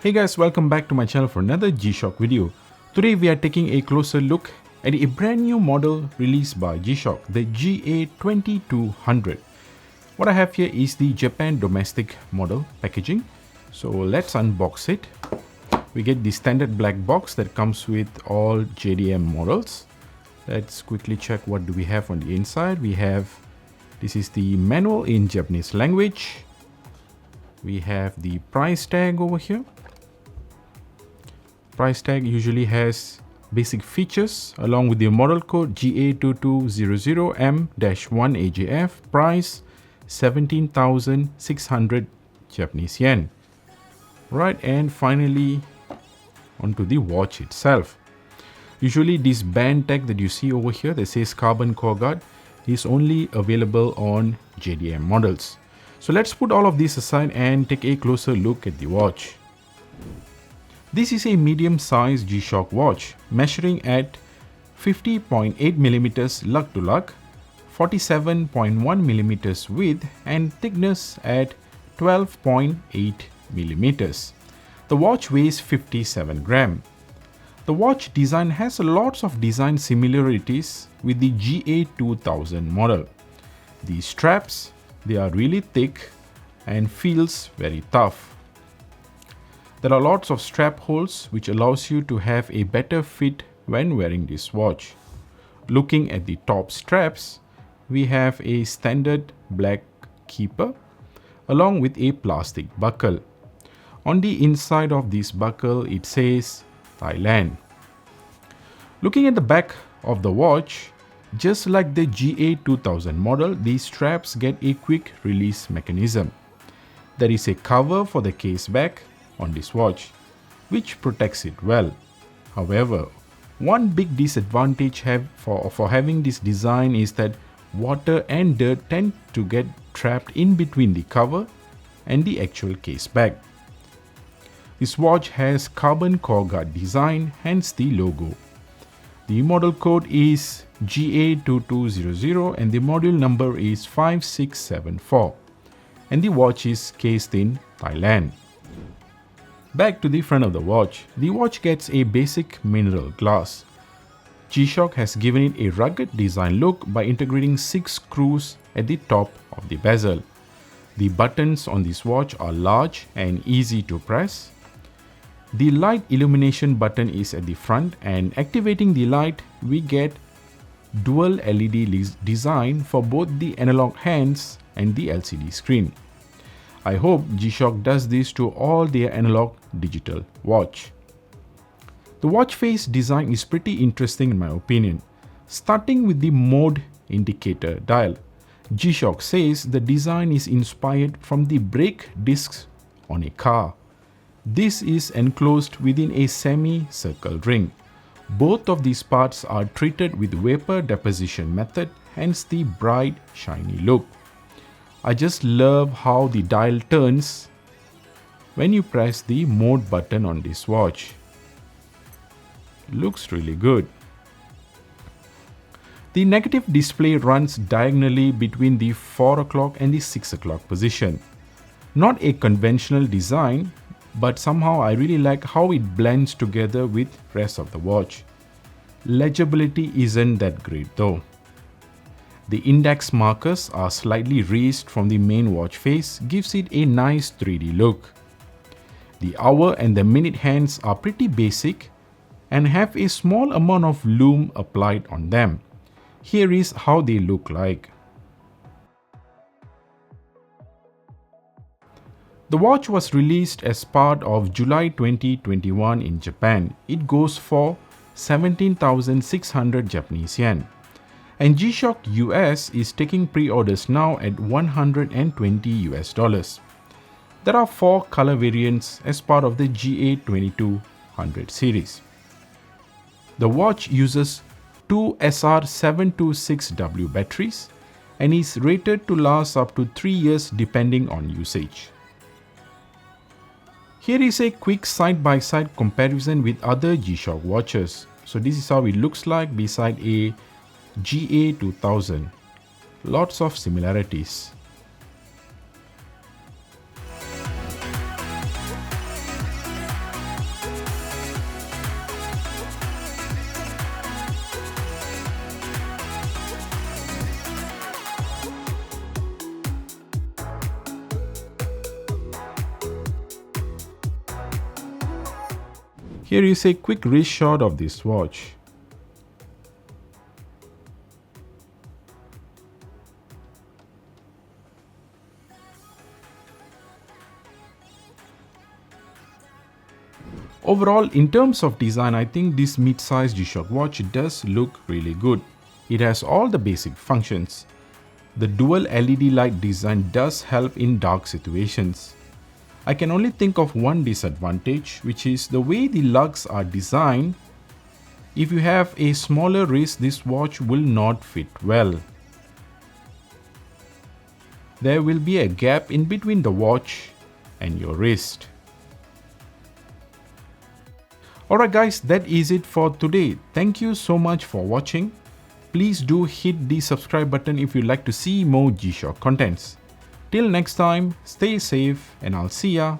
Hey guys, welcome back to my channel for another G-Shock video. Today we are taking a closer look at a brand new model released by G-Shock, the GA-2200. What I have here is the Japan domestic model packaging. So let's unbox it. We get the standard black box that comes with all JDM models. Let's quickly check what do we have on the inside. This is the manual in Japanese language. We have the price tag over here. Price tag usually has basic features along with the model code GA-2200M-1AJF, price 17,600 Japanese yen. Right, and finally onto the watch itself. Usually this band tag that you see over here that says carbon core guard is only available on JDM models. So let's put all of this aside and take a closer look at the watch. This is a medium-sized G-Shock watch measuring at 50.8mm lug to lug, 47.1mm width and thickness at 12.8mm. The watch weighs 57 grams. The watch design has lots of design similarities with the GA-2000 model. The straps, they are really thick and feels very tough. There are lots of strap holes which allows you to have a better fit when wearing this watch. Looking at the top straps, we have a standard black keeper along with a plastic buckle. On the inside of this buckle, it says Thailand. Looking at the back of the watch, just like the GA-2000 model, these straps get a quick release mechanism. There is a cover for the case back on this watch, which protects it well. However, one big disadvantage for having this design is that water and dirt tend to get trapped in between the cover and the actual case back. This watch has carbon core guard design, hence the logo. The model code is GA-2200 and the module number is 5674, and the watch is cased in Thailand. Back to the front of the watch. The watch gets a basic mineral glass. G-Shock has given it a rugged design look by integrating 6 screws at the top of the bezel. The buttons on this watch are large and easy to press. The light illumination button is at the front, and activating the light, we get dual LED design for both the analog hands and the LCD screen. I hope G-Shock does this to all their analog digital watch. The watch face design is pretty interesting in my opinion. Starting with the mode indicator dial, G-Shock says the design is inspired from the brake discs on a car. This is enclosed within a semi-circle ring. Both of these parts are treated with vapor deposition method, hence the bright, shiny look. I just love how the dial turns when you press the mode button on this watch. Looks really good. The negative display runs diagonally between the 4 o'clock and the 6 o'clock position. Not a conventional design, but somehow I really like how it blends together with rest of the watch. Legibility isn't that great though. The index markers are slightly raised from the main watch face, gives it a nice 3D look. The hour and the minute hands are pretty basic and have a small amount of lume applied on them. Here is how they look like. The watch was released as part of July 2021 in Japan. It goes for 17,600 Japanese yen. And G-Shock US is taking pre-orders now at $120. There are 4 color variants as part of the GA-2200 series. The watch uses two SR726W batteries and is rated to last up to 3 years depending on usage. Here is a quick side-by-side comparison with other G-Shock watches. So this is how it looks like beside a GA-2200. Lots of similarities. Here is a quick wrist shot of this watch. Overall, in terms of design, I think this mid-sized G-Shock watch does look really good. It has all the basic functions. The dual LED light design does help in dark situations. I can only think of one disadvantage, which is the way the lugs are designed. If you have a smaller wrist, this watch will not fit well. There will be a gap in between the watch and your wrist. Alright guys, that is it for today. Thank you so much for watching. Please do hit the subscribe button if you'd like to see more G-Shock contents. Till next time, stay safe and I'll see ya.